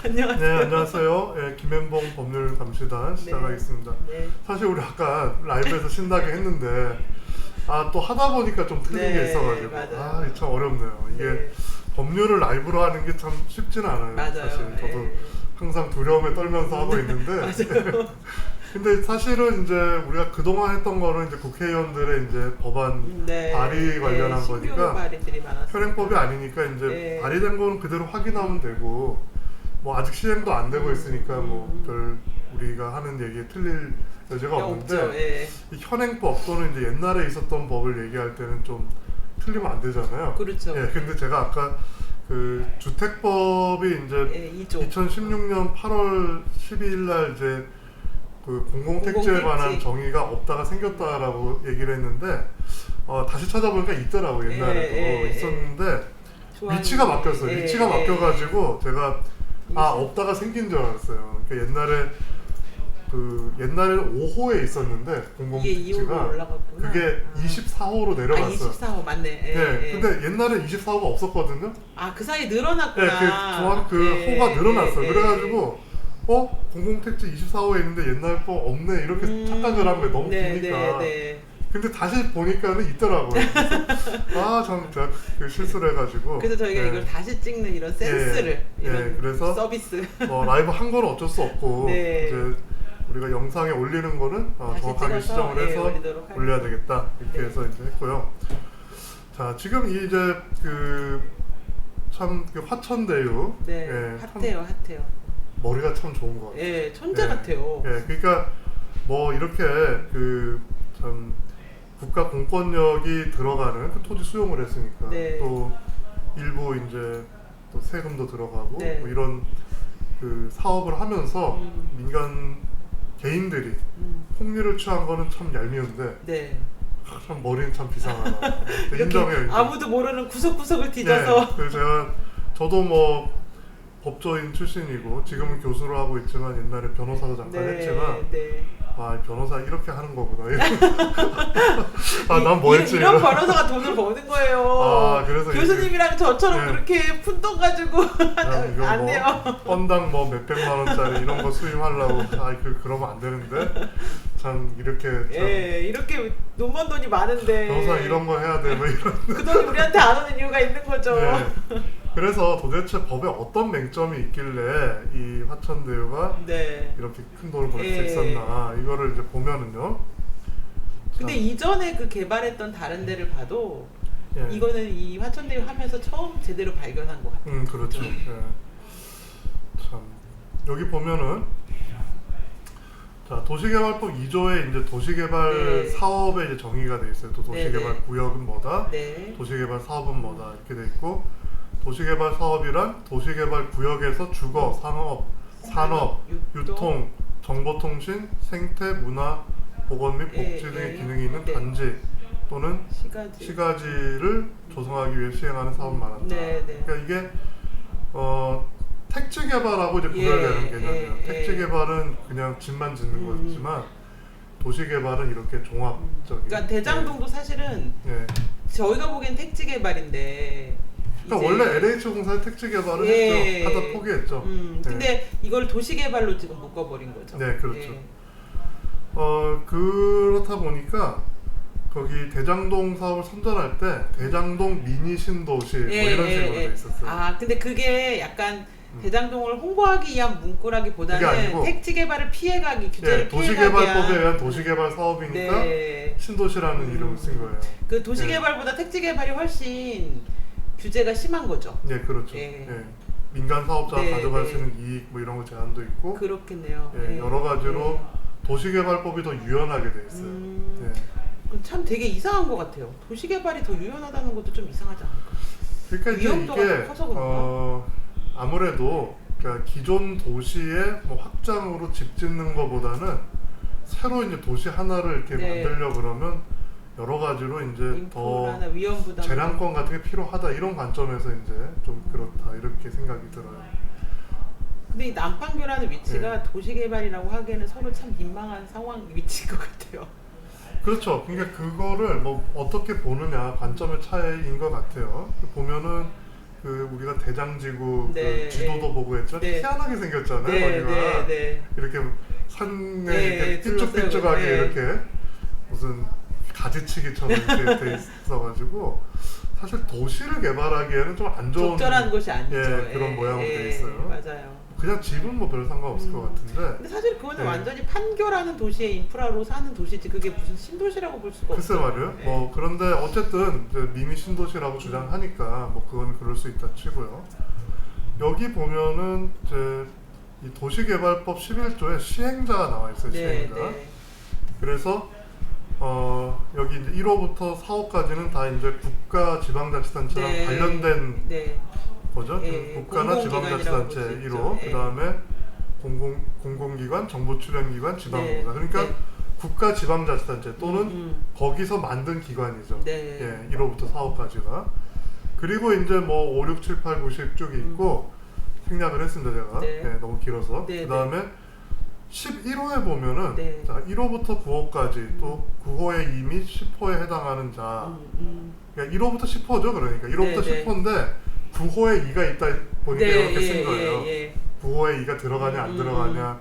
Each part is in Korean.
안녕하세요. 네, 안녕하세요. 예, 김현봉 법률감시단 시작하겠습니다. 네. 사실 우리 아까 라이브에서 신나게 했는데 또 하다 보니까 좀 틀린 네, 게 있어가지고 맞아요. 이게 참 어렵네요. 이게 네. 법률을 라이브로 하는 게 참 쉽지는 않아요. 맞아요. 사실 저도 네. 항상 두려움에 떨면서 하고 있는데 맞아요. 근데 사실은 이제 우리가 그동안 했던 거는 이제 국회의원들의 이제 법안 네. 발의 관련한 네, 신규 거니까 발의들이 많았어요. 현행법이 아니니까 이제 네. 발의된 거는 그대로 확인하면 되고 뭐 아직 시행도 안 되고 있으니까 뭐 별 우리가 하는 얘기에 틀릴 여지가 없는데 없죠. 예. 이 현행법 또는 이제 옛날에 있었던 법을 얘기할 때는 좀 틀리면 안 되잖아요. 그렇죠. 예, 근데 제가 아까 그 주택법이 이제 예, 2조. 2016년 8월 12일 날 이제 그 공공택지에 공공택지. 관한 정의가 없다가 생겼다라고 얘기를 했는데 다시 찾아보니까 있더라고 옛날에도 예, 있었는데 조항이- 위치가 바뀌었어요. 예, 위치가 예. 바뀌어가지고 제가 없다가 생긴 줄 알았어요. 그러니까 옛날에는 5호에 있었는데 이게 2호로 공공택지가 올라갔구나. 그게 24호로 내려갔어요. 24호 맞네. 예, 네, 예. 근데 옛날에 24호가 없었거든요. 그 사이 네, 늘어났구나. 그 예, 호가 늘어났어요. 예, 예. 그래가지고 공공택지 24호에 있는데 옛날 법 없네 이렇게 착각을 한 거예요. 너무 기니까. 네. 근데 다시 보니까는 있더라고요. 그래서 참 제가 그 실수를 해가지고. 그래서 저희가 네. 이걸 다시 찍는 이런 센스를 이런 그래서 서비스 라이브 한 거는 어쩔 수 없고 네. 이제 우리가 영상에 올리는 거는 다시 정확하게 찍어서, 시정을 해서 올리도록 올려야 하겠습니다. 되겠다 이렇게 네. 해서 이제 했고요. 자, 지금 이제 참 네, 화천대유 참 핫해요. 머리가 참 좋은 것 같아요. 예, 천재 같아요. 그러니까 뭐 이렇게 참 국가 공권력이 들어가는 그 토지 수용을 했으니까 네. 또 일부 이제 또 세금도 들어가고 네. 뭐 이런 그 사업을 하면서 민간 개인들이 폭리를 취한 거는 참 얄미운데 네. 참 머리는 참 비상하다. 이렇게 인정해요. 아무도 모르는 구석구석을 뒤져서 네, 그래서 저도 뭐 법조인 출신이고 지금은 교수를 하고 있지만 옛날에 변호사도 잠깐 했지만 네. 변호사 이렇게 하는 거구나. 난 뭐 했지? 이런 변호사가 돈을 버는 거예요. 그래서 교수님이랑 저처럼 네. 그렇게 푼돈 가지고 이거 안 뭐 돼요. 건당 뭐 몇백만 원짜리 이런 거 수임하려고 그러면 안 되는데 참 이렇게 참 예, 이렇게 돈 번 돈이 많은데 변호사 이런 거 해야 돼 뭐 이런. 그 돈이 우리한테 안 오는 이유가 있는 거죠. 네. 그래서 도대체 법에 어떤 맹점이 있길래 이 화천대유가 네. 이렇게 큰 돈을 벌 수 예. 있었나 이거를 이제 보면은요. 근데 이전에 그 개발했던 다른 데를 봐도 예. 이거는 이 화천대유 하면서 처음 제대로 발견한 것 같아요. 그렇죠. 참 여기 보면은 자 도시개발법 2조에 이제 도시개발 네. 사업에 이제 정의가 돼 있어요. 또 도시개발 네, 네. 구역은 뭐다, 네. 도시개발 사업은 뭐다 이렇게 돼 있고 도시개발 사업이란 도시개발 구역에서 주거, 상업, 산업, 유통, 정보통신, 생태, 문화, 보건 및 예, 복지 등의 예. 기능이 있는 네. 단지 또는 시가지. 시가지를 조성하기 위해 시행하는 사업을 말한다. 네, 네. 그러니까 이게 택지 개발하고 이제 구별되는 개념이에요. 택지 개발은 그냥 집만 짓는 거지만 도시 개발은 이렇게 종합적인. 그러니까 대장동도 사실은 예. 저희가 보기엔 택지 개발인데 그러니까 원래 LH공사의 택지 개발을 예. 했죠. 하다 포기했죠. 근데 이걸 도시 개발로 지금 묶어버린 거죠. 네, 그렇죠. 예. 그렇다 보니까 거기 대장동 사업을 선전할 때 대장동 미니 신도시 뭐 이런 식으로 돼 있었어요. 근데 그게 약간 대장동을 홍보하기 위한 문구라기보다는 그게 아니고 택지 개발을 피해가기, 규제를 피해가기 도시개발법에 위한 의한 도시개발 사업이니까 네. 신도시라는 이름을 쓴 거예요. 그 도시 개발보다 택지 개발이 훨씬 규제가 심한 거죠. 네, 그렇죠. 예. 민간 사업자가 네, 가져갈 네. 수 있는 이익 뭐 이런 거 제한도 있고 그렇겠네요. 여러 가지로 도시개발법이 더 유연하게 돼 있어요. 참 되게 이상한 것 같아요. 도시 개발이 더 유연하다는 것도 좀 이상하지 않을까? 그러니까 이제 위험도가 이게 더 커서 그런가? 아무래도 그러니까 기존 도시의 뭐 확장으로 집 짓는 것보다는 새로 이제 도시 하나를 이렇게 네. 만들려 그러면 여러 가지로 이제 더 인프라나 위험 부담. 재량권 같은 게 필요하다 이런 관점에서 이제 좀 그렇다 이렇게 생각이 들어요. 근데 이 난판교라는 위치가 도시 개발이라고 하기에는 서로 참 민망한 상황 위치인 것 같아요. 그렇죠. 그러니까 그거를 뭐 어떻게 보느냐 관점의 차이인 것 같아요. 보면은 그 우리가 대장지구 네, 그 지도도 보고 했죠. 네. 희한하게 생겼잖아요. 네, 거기가 네. 이렇게 산에 네, 이렇게 삐쭉삐쭉하게 네. 이렇게 무슨 가지치기처럼 이렇게 돼 있어가지고 사실 도시를 개발하기에는 좀 안 좋은 적절한 곳이 아니죠. 그런 모양으로 돼 있어요. 맞아요. 그냥 집은 뭐 별 상관없을 것 같은데. 근데 사실 그거는 네. 완전히 판교라는 도시의 인프라로 사는 도시지 그게 무슨 신도시라고 볼 수가 글쎄 없어요. 말이에요. 네. 뭐 그런데 어쨌든 이제 미니 신도시라고 주장하니까 뭐 그건 그럴 수 있다 치고요. 여기 보면은 이제 이 도시개발법 11조에 시행자가 나와 있어요. 시행자. 그래서 여기 이제 1호부터 4호까지는 다 이제 국가 지방자치단체랑 네. 관련된 네. 거죠. 예, 국가나 공공기관이라고 지방자치단체 볼수 있죠. 1호, 예. 그다음에 공공기관, 정부출연기관, 지방공사. 네. 그러니까 네. 국가 지방자치단체 또는 거기서 만든 기관이죠. 네. 예, 1호부터 4호까지가. 그리고 이제 뭐 5, 6, 7, 8, 9, 10 쪽이 있고 생략을 했습니다 제가. 네. 예, 너무 길어서. 네, 그다음에 11호에 보면은 네. 자, 1호부터 9호까지 또 9호에 이미 10호에 해당하는 자. 그러니까 1호부터 10호죠. 그러니까 1호부터 네, 네. 10호인데 9호에 2가 있다 보니까 네, 이렇게 쓴 거예요. 예. 9호에 2가 들어가냐 안 들어가냐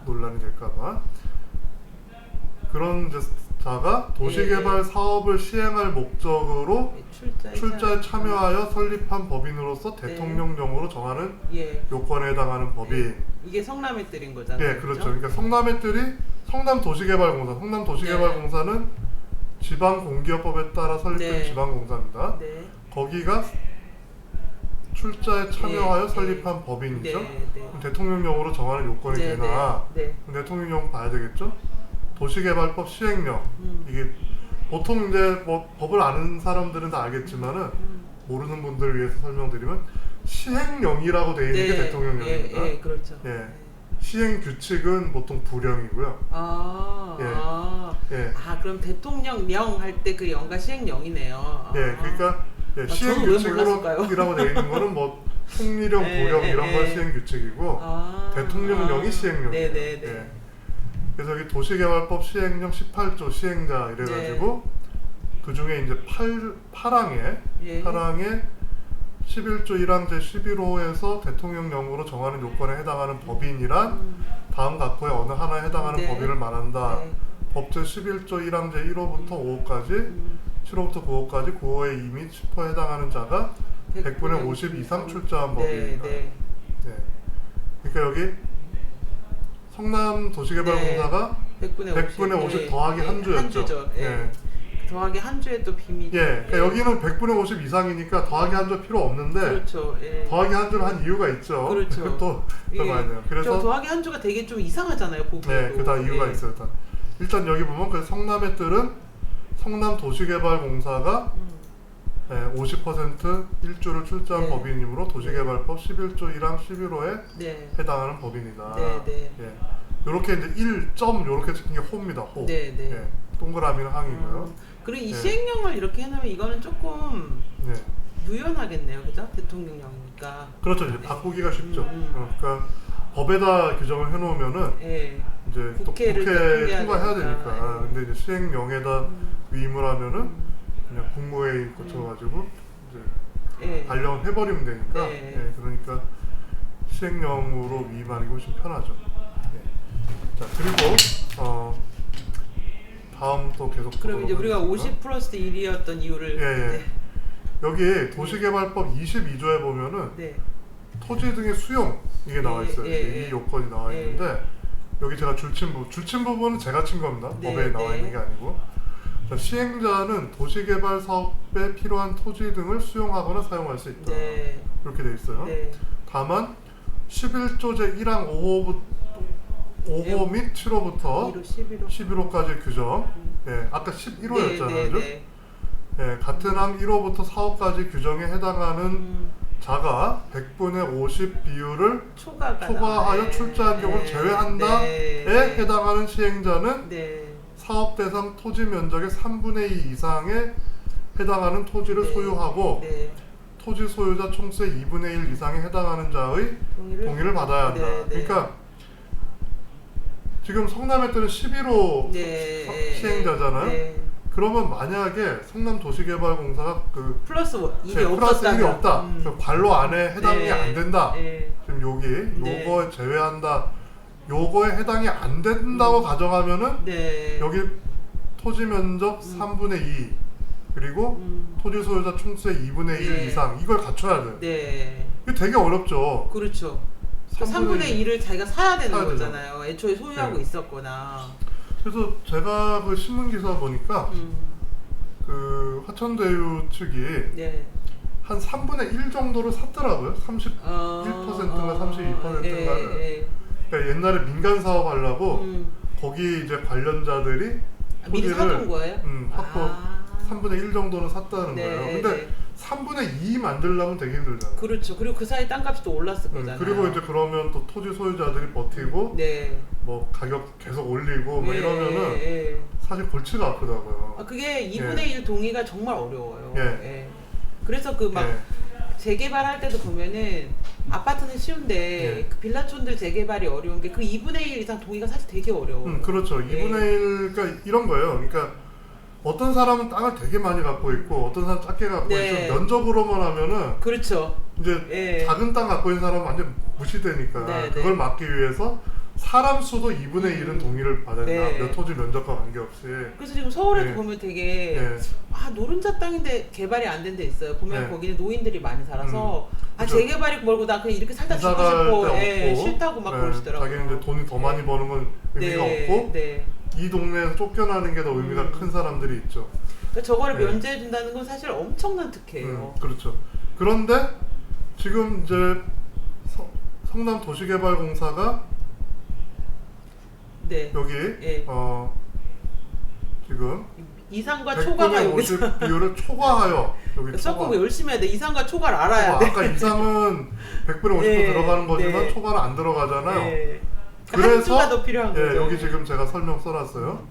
논란이 될까봐. 그런 이제 자가 도시개발 사업을 시행할 목적으로 출자에 참여하여 설립한 법인으로서 네. 대통령령으로 정하는 예. 요건에 해당하는 법인. 이게 성남의 뜰인 거잖아요. 예, 그렇죠. 그러니까 성남의뜰이 성남도시개발공사. 성남도시개발공사는 지방공기업법에 따라 설립된 네. 지방공사입니다. 네. 거기가 출자에 참여하여 네. 설립한 법인이죠. 네. 네. 그럼 대통령령으로 정하는 요건이 네, 되나? 네. 그럼 대통령령 봐야 되겠죠. 도시개발법 시행령. 이게 보통 이제 뭐 법을 아는 사람들은 다 알겠지만은 모르는 분들을 위해서 설명드리면 시행령이라고 돼 있는 게 대통령령입니다. 예, 그렇죠. 예. 시행 규칙은 보통 부령이고요. 예. 그럼 대통령령 할 때 그 영가 시행령이네요. 예, 그러니까 예, 시행 저는 왜 규칙이라고 되어 있는 거는 뭐 총리령, 부령 이런 건 시행 규칙이고 대통령령이 시행령이에요. 네네네. 예. 그래서 여기 도시개발법 시행령 18조 시행자 이래가지고 그 중에 이제 8항에 예. 11조 1항 제11호에서 대통령령으로 정하는 요건에 해당하는 법인이란 다음 각호의 어느 하나에 해당하는 네. 법인을 말한다. 네. 법제 11조 1항 제1호부터 5호까지 7호부터 9호까지 9호에 이미 10호에 해당하는 자가 100분의 50 이상 출자한 법인이다. 네. 네. 그러니까 여기 성남도시개발공사가 100분의 50 더하기 한 주였죠. 한 주죠. 예. 예. 더하기 한 주에 또 비밀이. 예. 그러니까 여기는 100분의 50 이상이니까 더하기 한 주 필요 없는데 그렇죠. 예. 더하기 한 주를 한 이유가 있죠. 그렇죠. 그것도 봐야 돼요. 그래서 더하기 한 주가 되게 좀 이상하잖아요. 보기에도. 네, 그 다 이유가 있어요. 일단 여기 보면 그 성남의 뜰은 성남도시개발공사가 50% 1조를 출자한 네. 법인이므로 도시개발법 11조 1항 11호에 네. 해당하는 법인이다. 네. 예. 요렇게 이제 1점 요렇게 찍힌 게 호입니다. 호. 네. 예. 동그라미는 항이고요. 그리고 이 네. 시행령을 이렇게 해놓으면 이거는 조금 네. 유연하겠네요, 그죠? 대통령령이니까. 그렇죠. 이제 바꾸기가 쉽죠. 음. 그러니까 법에다 규정을 해놓으면은 예. 이제 또 국회를 국회 통과해야 되니까. 되니까. 근데 이제 시행령에다 위임을 하면은 그냥 국무회의 거쳐가지고 이제 예. 발령을 해버리면 되니까. 네. 예, 그러니까 시행령으로 위임하는 게 훨씬 편하죠. 예. 자, 그리고 다음 또 계속 그럼 이제 우리가 보도록 50 플러스 1이었던 이유를. 예. 네. 여기 도시개발법 22조에 보면은 네. 토지 등의 수용 이게 나와 있어요. 이 요건이 나와 있는데 여기 제가 줄친 부분은 제가 친 겁니다. 네, 법에 나와 있는 게 아니고. 자, 시행자는 도시개발 사업에 필요한 토지 등을 수용하거나 사용할 수 있다. 네. 이렇게 돼 있어요. 네. 다만 11조 제1항 5호 및 7호부터 11호까지 규정. 예, 아까 11호였잖아요. 네. 예, 같은 항 1호부터 4호까지 규정에 해당하는 자가 100분의 50 비율을 초과하여 출자한 경우를 제외한다에 해당하는 시행자는 사업 대상 토지 면적의 3분의 2 이상에 해당하는 토지를 소유하고 토지 소유자 총수의 2분의 1 이상에 해당하는 자의 동의를 받아야 한다. 그러니까 지금 성남의 뜰은 11호 시행자잖아요. 그러면 만약에 성남도시개발공사가 그 플러스 이게 플러스 1이 없었다면 없다. 그 관로 안에 해당이 네. 안 된다. 네. 지금 여기 네. 요거에 제외한다. 요거에 해당이 안 된다고 가정하면은 네. 여기 토지 면적 3분의 2 그리고 토지 소유자 총수의 2분의 1 네. 이상 이걸 갖춰야 돼. 네. 이거 되게 어렵죠. 그렇죠. 그 3분의 1을 자기가 사야 되는 거잖아요. 애초에 소유하고 네. 있었거나. 그래서 제가 그 신문 기사 보니까 그 화천대유 측이 네. 한 3분의 1 정도를 샀더라고요. 31%인가 32%인가를. 예. 그러니까 옛날에 민간 사업 하려고 거기 이제 관련자들이 미리 사둔 거예요? 확보 3분의 1 정도는 샀다는 네, 거예요. 근데 네. 3분의 2 만들려면 되게 힘들잖아요. 그렇죠. 그리고 그 사이 땅값이 또 올랐을 거잖아요. 그리고 이제 그러면 또 토지 소유자들이 버티고 네. 뭐 가격 계속 올리고 뭐 예, 이러면은 예. 사실 골치가 아프다고요. 그게 2분의 1 동의가 정말 어려워요. 예. 예. 그래서 그 막 예. 재개발할 때도 보면은 아파트는 쉬운데 예. 그 빌라촌들 재개발이 어려운 게 그 2분의 1 이상 동의가 사실 되게 어려워요. 그렇죠. 2분의 1, 그러니까 이런 거예요. 그러니까 어떤 사람은 땅을 되게 많이 갖고 있고 어떤 사람은 작게 갖고 네. 있어. 면적으로만 하면은 그렇죠. 이제 예. 작은 땅 갖고 있는 사람은 완전 무시되니까 네, 그걸 네. 막기 위해서 사람 수도 2분의 1은 동의를 받아야 된다. 네. 몇 토지 면적과 관계없이. 그래서 지금 서울에도 예. 보면 되게 예. 노른자 땅인데 개발이 안 된 데 있어요. 보면 네. 거기는 노인들이 많이 살아서 그죠. 재개발이 멀고 나 그냥 이렇게 살다 이사 죽고 갈 싶고 때 없고 싫다고 막 그러시더라고요. 자기는 이제 돈이 더 많이 버는 건 의미가 네, 없고 네. 이 동네에서 쫓겨나는 게 더 의미가 큰 사람들이 있죠. 그러니까 저거를 네. 면제해 준다는 건 사실 엄청난 특혜예요. 그렇죠. 그런데 지금 이제 성남도시개발공사가 네. 여기 예. 지금 이상과 초과가 100분의 여기서 50 비율을 초과하여 여기 섞고 열심히 해야 돼. 이상과 초과를 알아야 돼. 아까 이상은 100분의 50도 네, 들어가는 거지만 네. 초과는 안 들어가잖아요. 네. 그래서 한 주가 더 필요한 거죠. 여기 지금 제가 설명 써놨어요.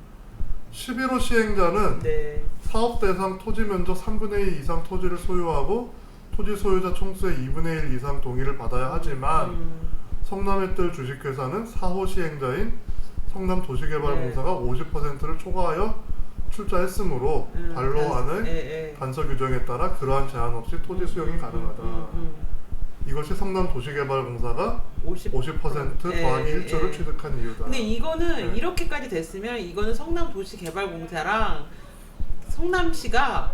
11호 시행자는 네. 사업 대상 토지 면적 3분의 2 이상 토지를 소유하고 토지 소유자 총수의 2분의 1 이상 동의를 받아야 하지만 성남의뜰 주식회사는 4호 시행자인 성남도시개발공사가 50%를 초과하여 출자했으므로 관로안의 간서 규정에 따라 그러한 제한 없이 토지 수용이 가능하다. 이것이 성남도시개발공사가 50% 더하기 1조를 취득한 이유다. 근데 이거는 이렇게까지 됐으면 이거는 성남도시개발공사랑 성남시가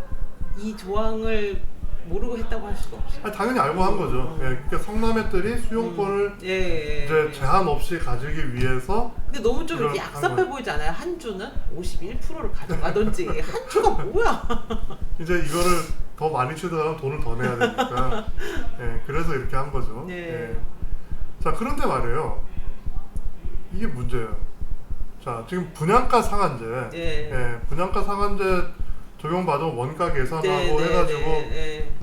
이 조항을 모르고 했다고 할 수가 없어요. 당연히 알고 한 거죠. 그러니까 성남의뜰이 수용권을 이제 제한 없이 가지기 위해서. 근데 너무 좀 이렇게 약섭해 보이지 않아요? 한 주는 51%를 가져가든지 한 주가 뭐야? 이제 이거를 더 많이 취득하면 돈을 더 내야 되니까. 그래서 이렇게 한 거죠. 네. 자, 그런데 말이에요. 이게 문제예요. 자, 지금 분양가 상한제. 분양가 상한제 적용받으면 원가 계산하고 해가지고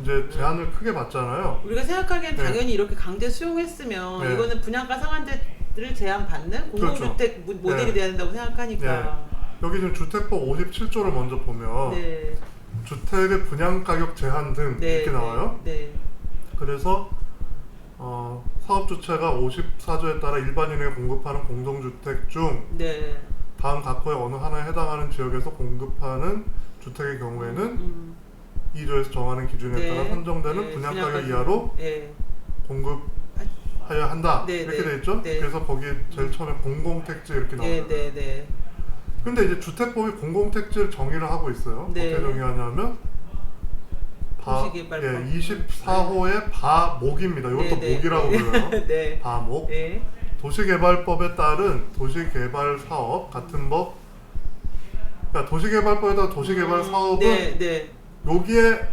이제 제한을 크게 받잖아요. 우리가 생각하기엔 당연히 이렇게 강제 수용했으면 이거는 분양가 상한제를 제한받는 공공주택 모델이 돼야 된다고 생각하니까. 여기 지금 주택법 57조를 먼저 보면 주택의 분양가격 제한 등 이렇게 나와요. 그래서 사업주체가 54조에 따라 일반인에게 공급하는 공동주택 중 다음 각호의 어느 하나에 해당하는 지역에서 공급하는 주택의 경우에는 2조에서 정하는 기준에 따라 선정되는 분양가격 이하로 공급하여야 한다. 이렇게 돼 있죠. 그래서 거기에 제일 처음에 공공택지 이렇게 나오잖아요. 근데 이제 주택법이 공공택지를 정의를 하고 있어요. 어떻게 정의하냐면 24호의 바목입니다. 이것도 목이라고 불러요. 바목. 도시개발법에 따른 도시개발사업 같은 법. 그러니까 도시개발법에 따른 도시개발 사업은 여기에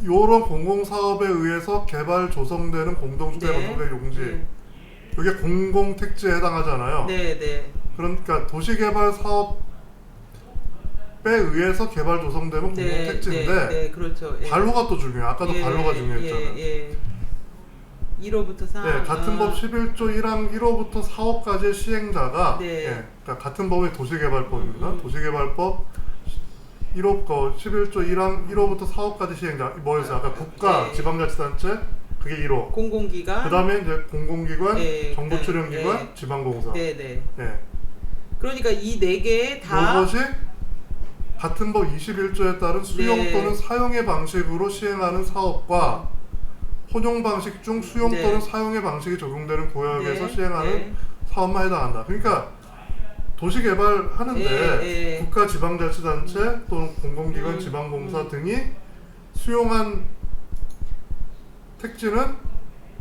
요런 공공사업에 의해서 개발 조성되는 공동주택 건설의 용지. 이게 공공택지에 해당하잖아요. 그러니까 도시개발 사업에 의해서 개발 조성되면 공공택지인데 그렇죠. 관로가 또 중요해요. 아까도 관로가 중요했잖아요. 1호부터 4. 같은 법 11조 1항 1호부터 4호까지의 시행자가 그러니까 같은 법이 도시개발법입니다. 도시개발법 1호 11조 1항 1호부터 4호까지 시행자 뭐였어요? 아까 국가, 지방자치단체 그게 1호. 공공기관. 그다음에 이제 공공기관, 정보출연기관, 지방공사. 그러니까 이 네 개에 다 이것이 같은 법 21조에 따른 수용 네. 또는 사용의 방식으로 시행하는 사업과 혼용 방식 중 수용 네. 또는 사용의 방식이 적용되는 구역에서 네. 시행하는 네. 사업만 해당한다. 그러니까 도시 개발하는데 예. 국가 지방자치단체 또는 공공기관 지방공사 등이 수용한 택지는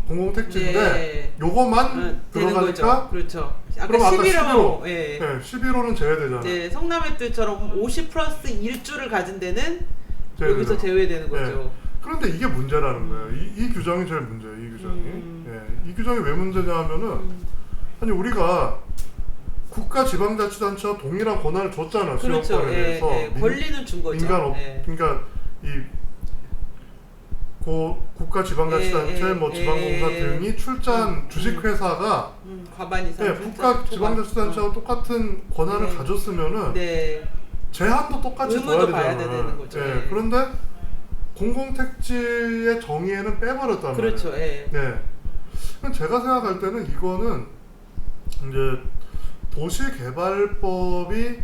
공공택지인데 네. 요것만 되는 들어가니까 거죠. 그렇죠. 아까 그럼 아까 11호. 11호. 예. 네, 11호는 제외되잖아요. 네, 성남의 뜻처럼 50 플러스 1주를 가진 데는 제외되잖아요. 여기서 제외되는 거죠. 그런데 이게 문제라는 거예요. 이 규정이 제일 문제예요. 이 규정이. 이 규정이 왜 문제냐 하면은 아니 우리가 국가 지방자치단체와 동일한 권한을 줬잖아. 그렇죠. 수용권에 대해서. 권리는 준 거죠. 그러니까 이 국가 지방자치단체 뭐 지방공사 등이 출자한 주식회사가 과반 이상 국가 지방자치단체와 똑같은 권한을 가졌으면은 제한도 똑같이 둬야 의무도 봐야 되잖아요. 되는 거죠. 그런데 공공택지의 정의에는 빼버렸단 그렇죠. 말이에요. 그럼 제가 생각할 때는 이거는 이제 도시개발법이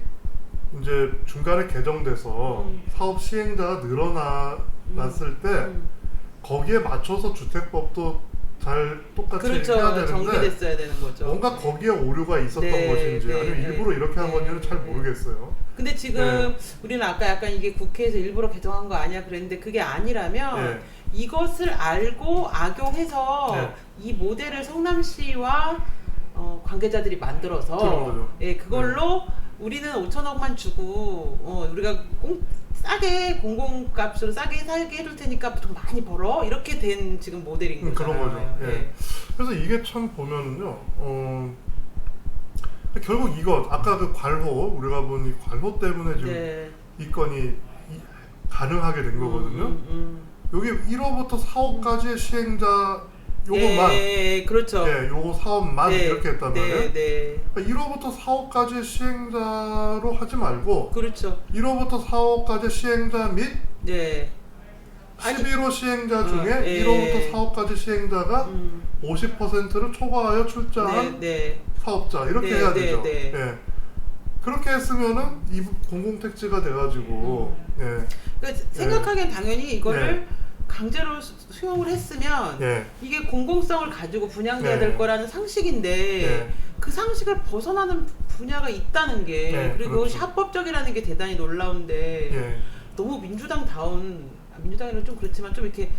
이제 중간에 개정돼서 사업 시행자가 늘어났을 때 거기에 맞춰서 주택법도 잘 똑같이 그렇죠. 해야 되는데 정비됐어야 되는 거죠. 뭔가 거기에 오류가 있었던 것인지 아니면 일부러 이렇게 한 건지는 잘 모르겠어요. 근데 지금 우리는 아까 약간 이게 국회에서 일부러 개정한 거 아니야 그랬는데 그게 아니라면 이것을 알고 악용해서 이 모델을 성남시와 관계자들이 만들어서 그걸로 우리는 5천억만 주고 우리가 싸게 공공값으로 싸게 살게 해줄 테니까 돈 많이 벌어 이렇게 된 지금 모델인 거잖아요. 그런 거죠. 그래서 이게 참 보면은요. 결국 이거 아까 그 관호 우리가 본 이 관호 때문에 지금 이 건이 가능하게 된 거거든요. 여기 1호부터 4호까지의 시행자 요것만 그렇죠. 요거 사업만 이렇게 했단 말이에요. 그러니까 1호부터 4호까지 시행자로 하지 말고 그렇죠. 1호부터 4호까지 시행자 및 11호 시행자 중에 1호부터 4호까지 시행자가 50%를 초과하여 출자한 사업자 이렇게 해야 되죠. 그렇게 했으면은 이 공공택지가 돼가지고 그러니까 생각하기엔 당연히 이거를 강제로 수용을 했으면 이게 공공성을 가지고 분양돼야 될 거라는 상식인데 그 상식을 벗어나는 분야가 있다는 게 그리고 그것이 합법적이라는 게 대단히 놀라운데 너무 민주당이라는 좀 그렇지만 좀 이렇게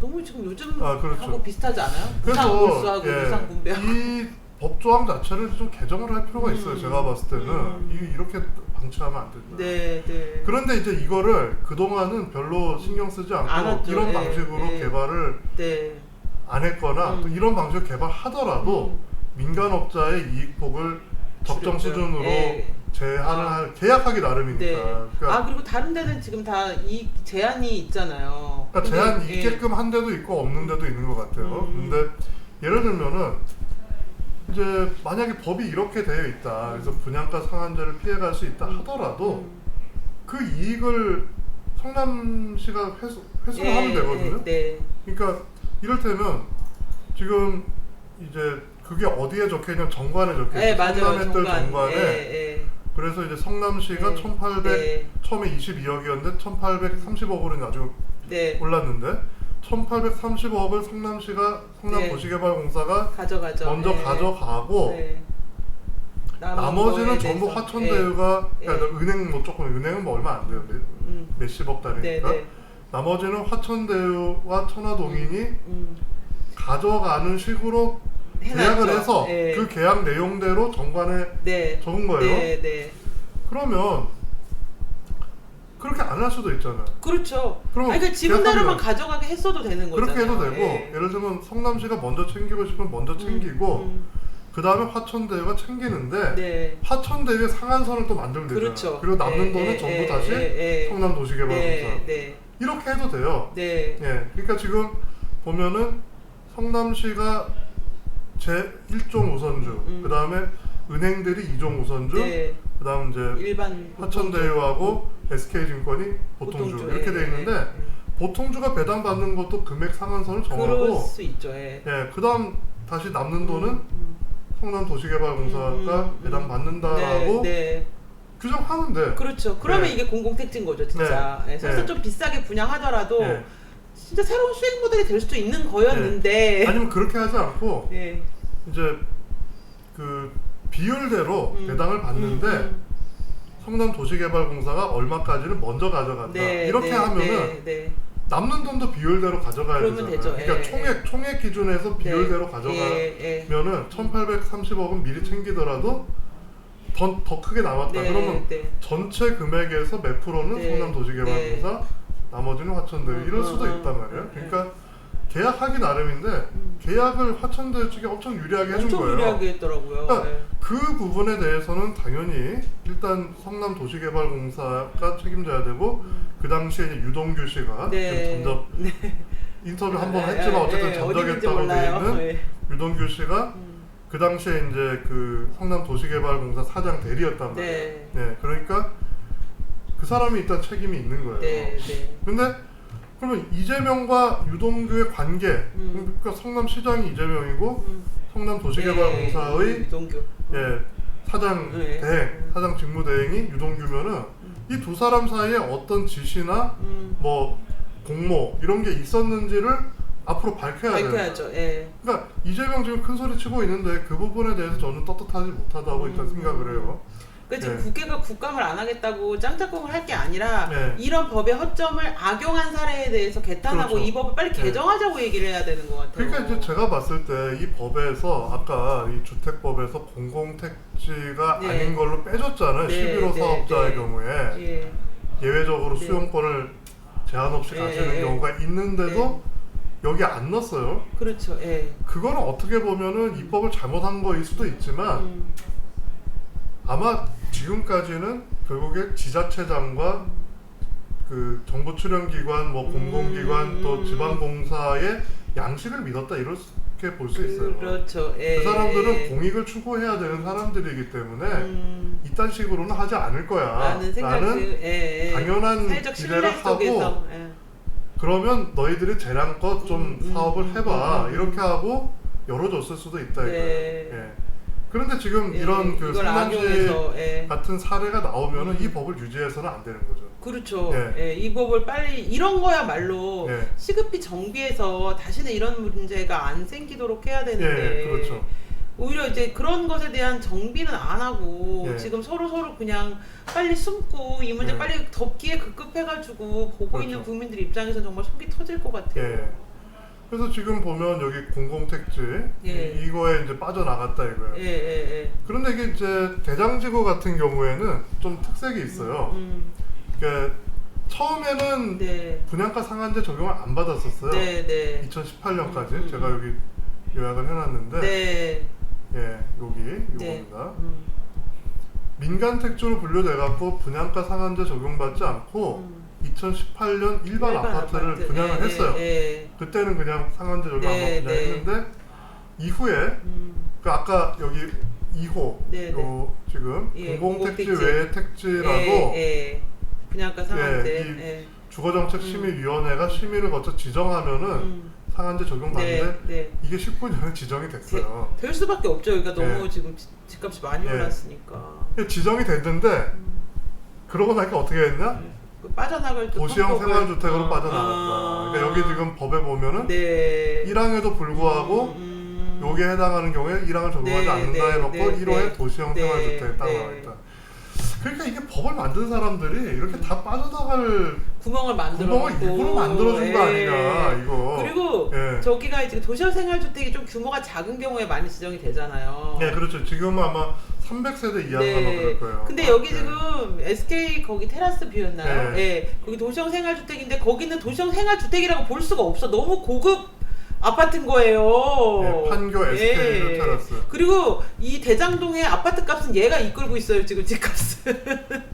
너무 지금 요즘 하고 비슷하지 않아요? 부상 몰수하고 무상 분배하고 이 법조항 자체를 좀 개정을 할 필요가 있어요. 제가 봤을 때는 이렇게 방치하면 안 된다. 그런데 이제 이거를 그동안은 별로 신경 쓰지 않고 이런 방식으로 개발을 안 했거나 또 이런 방식으로 개발하더라도 민간업자의 이익폭을 적정 수준으로 제한을 계약하기 나름이니까. 그러니까 그리고 다른 데는 지금 다 이 제한이 있잖아요. 그러니까 제한 있게끔 한 데도 있고 없는 데도 있는 것 같아요. 근데 예를 들면은 이제 만약에 법이 이렇게 되어 있다. 그래서 분양가 상한제를 피해갈 수 있다 하더라도 그 이익을 성남시가 회수를 하면 되거든요. 그러니까 이를테면 지금 이제 그게 어디에 적혀있냐면 정관에 적혀있어요. 성남의 뜰 정관에. 그래서 이제 성남시가 처음에 22억이었는데 1830억으로 나중에 올랐는데 1830억을 성남도시개발공사가 먼저 가져가고 나머지는 전부 화천대유가 그러니까 은행 뭐 조금 은행은 뭐 얼마 안 돼요. 몇십억 단위니까 나머지는 화천대유와 천화동인이 가져가는 식으로 계약을 해서 그 계약 내용대로 정관에 적은 거예요. 그러면 그렇게 안 할 수도 있잖아요. 그렇죠. 그러니까 지분대로만 가져가게 했어도 되는 거잖아요. 그렇게 해도 되고 예를 들면 성남시가 먼저 챙기고 싶으면 먼저 챙기고 그 다음에 화천대유가 챙기는데 화천대유의 상한선을 또 만들면 되잖아요. 그리고 남는 돈은 전부 다시 성남도시개발공사 이렇게 해도 돼요. 그러니까 지금 보면은 성남시가 제1종 우선주 그 다음에 은행들이 2종 우선주 그 다음 이제 일반 화천대유하고 SK증권이 보통주 이렇게 돼 있는데 보통주가 배당받는 것도 금액 상한선을 정하고 그럴 수 있죠. 그 다음 다시 남는 돈은 성남도시개발공사가 배당받는다라고 규정하면 돼. 그렇죠. 그러면 네. 이게 공공택지인 거죠, 진짜. 네. 네. 그래서 네. 좀 비싸게 분양하더라도 네. 진짜 새로운 수익 모델이 될 수도 있는 거였는데. 아니면 그렇게 하지 않고 네. 이제 그 비율대로 배당을 받는데 성남도시개발공사가 얼마까지는 먼저 가져간다. 네, 이렇게 네, 하면은 네. 남는 돈도 비율대로 가져가야 그러면 되잖아요. 되죠. 그러니까 총액 기준에서 비율대로 네. 가져가면은 1,830억은 미리 챙기더라도 더 크게 남았다. 네, 그러면 네. 전체 금액에서 몇 프로는 네. 성남도시개발공사, 나머지는 화천대유 이럴 수도 있단 말이에요. 그러니까 계약하기 나름인데 계약을 화천대유 측에 엄청 유리하게 해준 엄청 거예요. 유리하게 했더라고요. 그러니까 네. 그 부분에 대해서는 당연히 일단 성남도시개발공사가 책임져야 되고 그 당시에 이제 유동규 씨가 네. 전적 네. 인터뷰 한 번 네, 했지만 네, 어쨌든 네, 전적했다고 어디 돼 있는지 있는 몰라요. 네. 유동규 씨가 그 당시에 이제 그 성남도시개발공사 사장 대리였단 말이에요. 네. 네, 그러니까 그 사람이 일단 책임이 있는 거예요. 네, 네. 근데 그러면 이재명과 유동규의 관계, 그러니까 성남시장이 이재명이고 성남도시개발공사의 네, 유동규. 예, 사장 네. 대행, 사장 직무대행이 유동규면은 이 두 사람 사이에 어떤 지시나 뭐 공모 이런 게 있었는지를 앞으로 밝혀야 돼요. 밝혀야죠. 예. 그러니까 이재명 지금 큰 소리 치고 있는데 그 부분에 대해서 저는 떳떳하지 못하다고 일단 생각을 해요. 그러니까 지금 네. 국회가 국감을 안 하겠다고 짱짝꿍을 할 게 아니라 네. 이런 법의 허점을 악용한 사례에 대해서 개탄하고 그렇죠. 이 법을 빨리 네. 개정하자고 얘기를 해야 되는 것 같아요. 그러니까 이제 제가 봤을 때 이 법에서 아까 이 주택법에서 공공택지가 네. 아닌 걸로 빼줬잖아요. 네, 11호 네, 사업자의 네. 경우에 예. 예외적으로 네. 수용권을 제한 없이 네, 가지는 네. 경우가 있는데도 여기 안 넣었어요. 그렇죠. 예. 그거는 어떻게 보면은 입법을 잘못한 거일 수도 있지만 아마 지금까지는 결국에 지자체장과 그 정부 출연기관, 뭐 공공기관 또 지방공사의 양식을 믿었다 이렇게 볼 수 있어요. 그렇죠. 예. 그 사람들은 공익을 추구해야 되는 사람들이기 때문에 이딴 식으로는 하지 않을 거야 라는 생각을 예. 당연한 사회적 기대를 신뢰 하고 속에서 예. 그러면 너희들이 재량껏 좀 사업을 해봐 이렇게 하고 열어줬을 수도 있다 이거예요. 네. 예. 그런데 지금 예, 이런 그 이걸 성남시 악용해서, 예. 같은 사례가 나오면은 이 법을 유지해서는 안 되는 거죠. 그렇죠. 예. 예, 이 법을 빨리 이런 거야말로 예. 시급히 정비해서 다시는 이런 문제가 안 생기도록 해야 되는데 예, 그렇죠. 오히려 이제 그런 것에 대한 정비는 안 하고 예. 지금 서로 그냥 빨리 숨고 이 문제 예. 빨리 덮기에 급급해가지고 보고 그렇죠. 있는 국민들 입장에서 정말 속이 터질 것 같아요. 예. 그래서 지금 보면 여기 공공택지 예. 이거에 이제 빠져나갔다 이거예요. 예. 그런데 이게 이제 대장지구 같은 경우에는 좀 특색이 있어요. 그러니까 처음에는 네. 분양가 상한제 적용을 안 받았었어요. 네. 2018년까지 제가 여기 요약을 해놨는데 네. 예, 여기 네. 이겁니다. 민간 택지로 분류돼 갖고 분양가 상한제 적용받지 않고 2018년 일반 아파트를 아파트. 분양을 예, 했어요. 예. 그때는 그냥 상한제 적용 안 네, 받고 분양했는데 이후에 그 아까 여기 2호 네, 요 지금 예, 공공택지 공공택지. 외의 택지라도 예. 분양가 상한제. 이 예. 주거정책심의위원회가 심의를 거쳐 지정하면은 상한제 적용받는데 네. 이게 19년에 지정이 됐어요. 될 수밖에 없죠. 그러니까 너무 예. 지금 집값이 많이 예. 올랐으니까. 지정이 됐는데 그러고 나니까 어떻게 했냐? 그 빠져나갈 때 도시형 방법을- 생활주택으로 빠져나갔다. 그러니까 여기 지금 법에 보면은 네. 1항에도 불구하고 여기에 해당하는 경우에 1항을 적용하지 네, 않는다 네, 해놓고 네, 1호에 네. 도시형 네, 생활주택에 딱 네. 나와있다. 그러니까 이게 법을 만든 사람들이 이렇게 다 빠져나갈 구멍을 만들어 구멍을 일부러 만들어준 거 아니냐 이거. 그리고 예. 저기가 이제 도시형 생활주택이 좀 규모가 작은 경우에 많이 지정이 되잖아요. 네, 그렇죠. 지금은 아마 300세대 이하가 아마 그럴 거예요. 근데 여기 네. 지금 SK 거기 테라스 뷰였나요? 네. 예. 거기 도시형 생활주택인데 거기는 도시형 생활주택이라고 볼 수가 없어. 너무 고급 아파트인 거예요. 네, 판교 SK 뷰 테라스. 그리고 이 대장동의 아파트 값은 얘가 이끌고 있어요. 지금 집값은.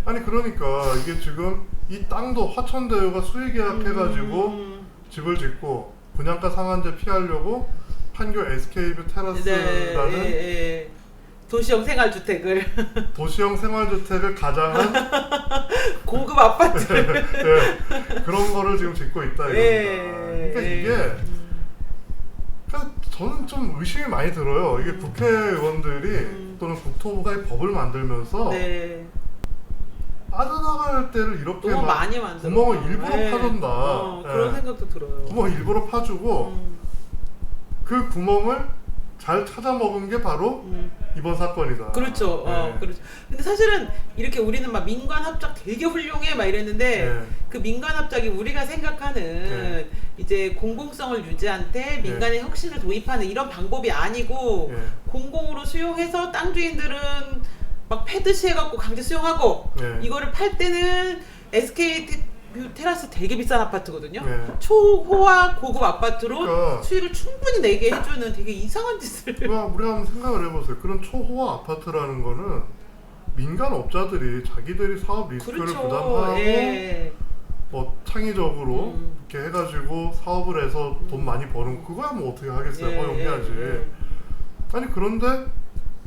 아니 그러니까 이게 지금 이 땅도 화천대유가 수의 계약해가지고 집을 짓고 분양가 상한제 피하려고 판교 SK뷰 테라스라는 예. 도시형 생활주택을 도시형 생활주택을 가장한 고급 아파트. 네, 그런 거를 지금 짓고 있다 이겁니다. 그러니까 이게 그러니까 저는 좀 의심이 많이 들어요. 이게 국회의원들이 또는 국토부가 이 법을 만들면서 네. 빠져나갈 때를 이렇게 너무 막 많이 만들어. 구멍을 일부러 네. 파준다. 그런 생각도 들어요. 구멍을 일부러 파주고 그 구멍을 잘 찾아 먹은 게 바로 이번 사건이다. 그렇죠. 그렇죠. 근데 사실은 이렇게 우리는 막 민관 합작 되게 훌륭해 막 이랬는데 그 민관 합작이 우리가 생각하는 이제 공공성을 유지한테 민간의 혁신을 도입하는 이런 방법이 아니고 공공으로 수용해서 땅 주인들은 막 패듯이 해갖고 강제 수용하고 이거를 팔 때는 SK 테라스 되게 비싼 아파트거든요. 초호화 고급 아파트로 그러니까 수익을 충분히 내게 해주는 되게 이상한 짓을. 우리가 한번 생각을 해보세요. 그런 초호화 아파트라는 거는 민간 업자들이 자기들이 사업 리스크를 그렇죠. 부담하고 뭐 창의적으로 이렇게 해가지고 사업을 해서 돈 많이 버는 그거야 뭐 어떻게 하겠어요. 허용해야지. 아니 그런데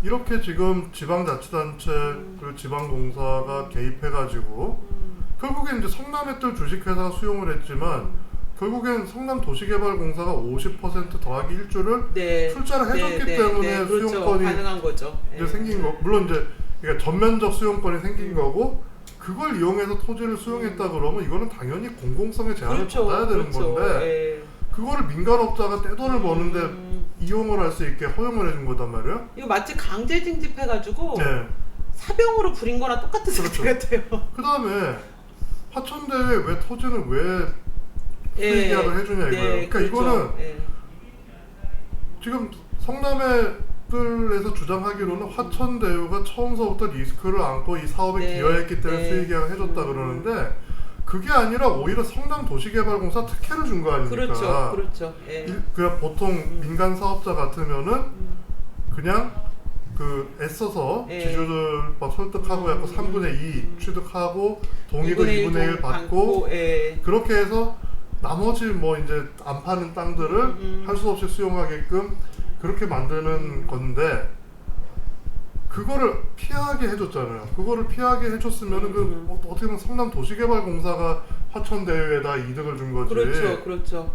이렇게 지금 지방자치단체 그리고 지방공사가 개입해가지고 결국엔 이제 성남의뜰 주식회사가 수용을 했지만 결국엔 성남도시개발공사가 50% 더하기 1조를 출자를 해줬기 때문에 그렇죠. 수용권이 가능한 거죠. 이제 생긴 거. 물론 이제 그러니까 전면적 수용권이 생긴 거고 그걸 이용해서 토지를 수용했다 그러면 이거는 당연히 공공성의 제한을 받아야 되는 건데 그거를 민간업자가 떼돈을 버는데 이용을 할 수 있게 허용을 해준 거단 말이에요. 이거 마치 강제 징집해가지고 사병으로 부린 거랑 똑같은 상태 같아요. 그 다음에 화천대유에 왜 토지는 왜 수익 계약을 해주냐 이거예요. 그러니까 이거는 지금 성남의 뜰에서 주장하기로는 화천대유가 처음서부터 리스크를 안고 이 사업에 기여했기 때문에 수익 계약을 해줬다 그러는데 그게 아니라 오히려 성남도시개발공사 특혜를 준 거 아닙니까? 그렇죠. 그냥 보통 민간 사업자 같으면은 그냥 그 애써서 지주들 막 설득하고 약간 3분의 2 취득하고 동의도 2분의 1 받고 그렇게 해서 나머지 뭐 이제 안 파는 땅들을 할 수 없이 수용하게끔 그렇게 만드는 건데 그거를 피하게 해줬잖아요. 그거를 피하게 해줬으면은 그 어떻게 보면 성남도시개발공사가 화천대유에다 이득을 준 거지. 그렇죠.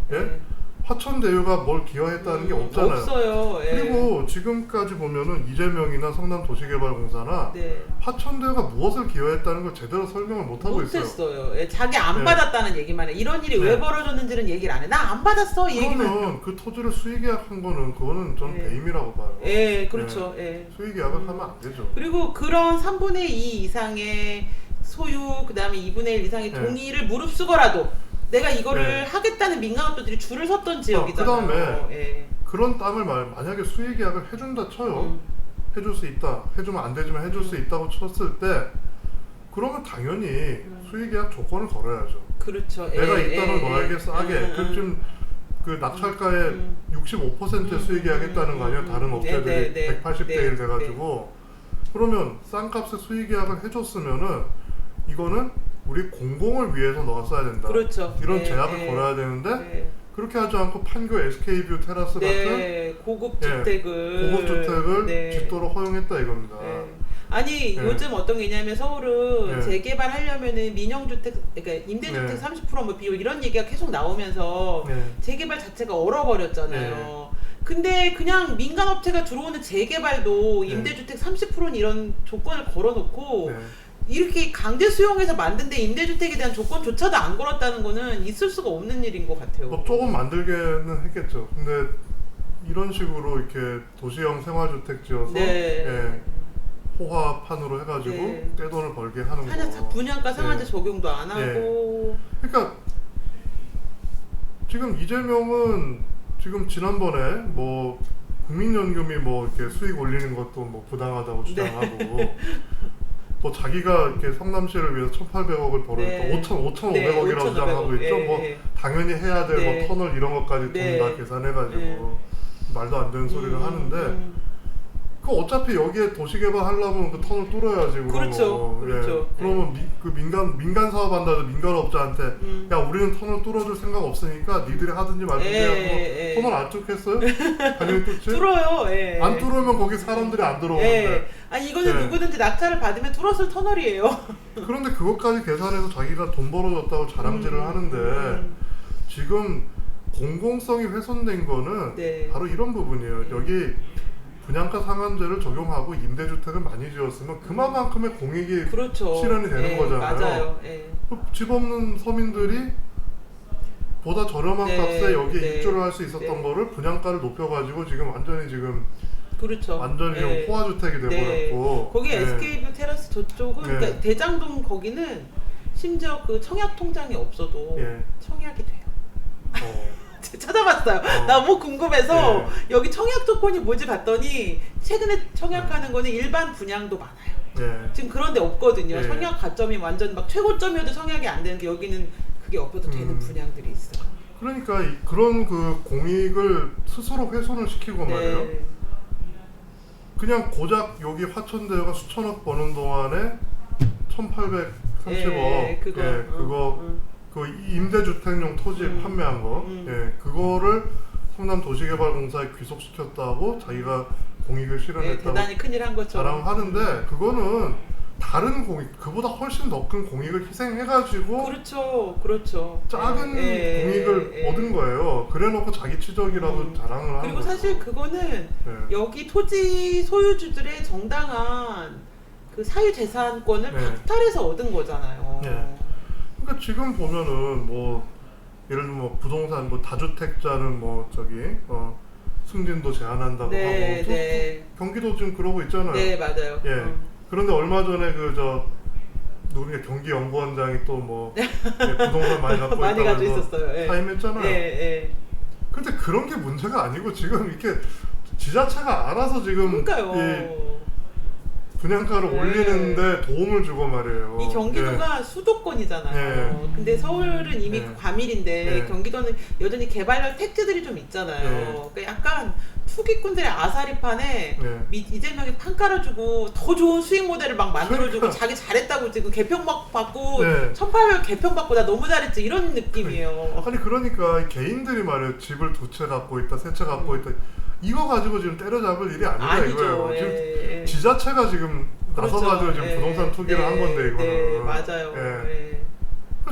화천대유가 뭘 기여했다는 게 없잖아요. 없어요. 그리고 지금까지 보면은 이재명이나 성남도시개발공사나 화천대유가 무엇을 기여했다는 걸 제대로 설명을 못 하고 있어요. 못했어요. 자기 안 받았다는 얘기만 해. 이런 일이 왜 벌어졌는지는 얘기를 안 해. 나 안 받았어. 이 얘기만. 그러면 그 토지를 수의계약한 거는 그거는 저는 배임이라고 봐요. 그렇죠. 수의계약을 하면 안 되죠. 그리고 그런 3분의 2 이상의 소유, 그 다음에 2분의 1 이상의 동의를 무릅쓰고라도 내가 이거를 하겠다는 민간업자들이 줄을 섰던 지역이잖아요. 그 다음에 그런 땅을 만약에 수의계약을 해준다 쳐요. 해줄 수 있다. 해주면 안 되지만 해줄 수 있다고 쳤을 때 그러면 당연히 수의계약 조건을 걸어야죠. 그렇죠. 내가 이 땅을 너에게 싸게 지금 그 낙찰가의 65%의 수의계약 했다는 거 아니에요? 다른 업체들이 180대 1 돼가지고 그러면 싼 값에 수의계약을 해줬으면은 이거는 우리 공공을 위해서 너가 써야 된다. 그렇죠. 이런 제약을 걸어야 되는데 그렇게 하지 않고 판교 SK뷰 테라스 같은 고급 주택을 짓도록 허용했다 이겁니다. 아니 요즘 어떤 게 있냐면 서울은 재개발하려면은 민영주택 그러니까 임대주택 30%뭐 비율 이런 얘기가 계속 나오면서 재개발 자체가 얼어버렸잖아요. 근데 그냥 민간업체가 들어오는 재개발도 임대주택 30%는 이런 조건을 걸어놓고 이렇게 강제 수용해서 만든데 임대주택에 대한 조건조차도 안 걸었다는 거는 있을 수가 없는 일인 것 같아요. 뭐 조금 만들게는 했겠죠. 근데 이런 식으로 이렇게 도시형 생활주택 지어서 호화판으로 해가지고 떼돈을 벌게 하는 거. 분양가 상한제 적용도 안 하고. 그러니까 지금 이재명은 지금 지난번에 뭐 국민연금이 뭐 이렇게 수익 올리는 것도 뭐 부당하다고 주장하고. 또 자기가 이렇게 성남시를 위해서 1,800억을 벌어냈다. 5,500억이라고 주장하고 있죠. 뭐 당연히 해야 될 뭐 터널 이런 것까지 돈 다 계산해가지고 말도 안 되는 소리를 하는데 그 어차피 여기에 도시개발 하려면 그 터널 뚫어야지. 그렇죠. 그러면 그 민간 사업한다고 민간업자한테 야 우리는 터널 뚫어줄 생각 없으니까 니들이 하든지 말든지 하고 터널 안 뚫겠어요? 당연히 뚫지. 뚫어요. 안 뚫으면 거기 사람들이 안 들어오는데. 아니 이거는 누구든지 낙찰을 받으면 뚫었을 터널이에요. 그런데 그것까지 계산해서 자기가 돈 벌어줬다고 자랑질을 하는데 지금 공공성이 훼손된 거는 바로 이런 부분이에요. 여기 분양가 상한제를 적용하고 임대주택을 많이 지었으면 그만큼의 공익이 그렇죠. 실현이 되는 예, 거잖아요. 맞아요. 예. 집 없는 서민들이 보다 저렴한 네, 값에 여기에 네, 입주를 할 수 있었던 네. 거를 분양가를 높여가지고 지금 그렇죠. 완전히 예. 호화주택이 돼버렸고 거기 예. SK뷰 테라스 저쪽은 예. 그러니까 대장동 거기는 심지어 그 청약 통장이 없어도 예. 청약이 돼요. 어. 찾아봤어요. 나 뭐 궁금해서 예. 여기 청약 조건이 뭐지 봤더니 최근에 청약하는 거는 일반 분양도 많아요. 예. 지금 그런 데 없거든요. 예. 청약 가점이 완전 막 최고점이어도 청약이 안 되는 게 여기는 그게 없어도 되는 분양들이 있어요. 그러니까 그런 그 공익을 스스로 훼손을 시키고 말이에요. 그냥 고작 여기 화천대유가 수천억 버는 동안에 1,830억 그거 그 임대주택용 토지 판매한 거 그거를 성남도시개발공사에 귀속시켰다고 자기가 공익을 실현했다고 대단히 큰일 한 것처럼 자랑하는데 그거는 다른 공익, 그보다 훨씬 더 큰 공익을 희생해가지고 그렇죠. 작은 공익을 얻은 거예요. 그래놓고 자기 치적이라고 자랑을 하는 그리고 거죠. 사실 그거는 여기 토지 소유주들의 정당한 그 사유재산권을 박탈해서 얻은 거잖아요. 그러니까 지금 보면은 뭐 예를 들면 뭐 부동산 뭐 다주택자는 뭐 승진도 제한한다고 하고 경기도 지금 그러고 있잖아요. 네, 맞아요. 그런데 얼마 전에 누군가 경기연구원장이 또 뭐 부동산 많이 갖고 많이 있다고 가지고 있었어요. 사임했잖아요. 근데 그런 게 문제가 아니고 지금 이렇게 지자체가 알아서 지금 그러니까요. 분양가를 올리는데 도움을 주고 말이에요. 이 경기도가 수도권이잖아요. 근데 서울은 이미 과밀인데 경기도는 여전히 개발력 택지들이 좀 있잖아요. 그러니까 약간 투기꾼들의 아사리판에 이재명이 판 깔아주고 더 좋은 수익 모델을 막 만들어주고 자기 잘했다고 지금 개평 막 받고 1,800 개평 받고 나 너무 잘했지 이런 느낌이에요. 아니 그러니까 개인들이 말이에요. 집을 2채 갖고 있다, 3채 갖고 있다. 이거 가지고 지금 때려잡을 일이 아니다 이거예요. 지금 지자체가 지금 나서가지고 지금 부동산 투기를 한 건데 이거는. 맞아요.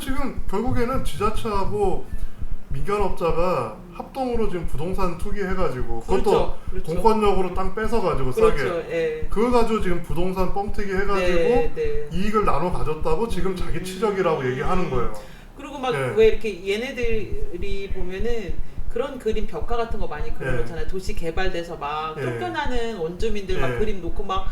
지금 결국에는 지자체하고 민간업자가 합동으로 지금 부동산 투기해가지고 그것도 공권력으로 땅 뺏어가지고 싸게 그거 가지고 지금 부동산 뻥튀기 해가지고 이익을 나눠 가졌다고 지금 자기 치적이라고 얘기하는 거예요. 그리고 막 왜 이렇게 얘네들이 보면은 그런 그림 벽화 같은 거 많이 그려놓잖아요. 도시 개발돼서 막 쫓겨나는 원주민들 막 그림 놓고 막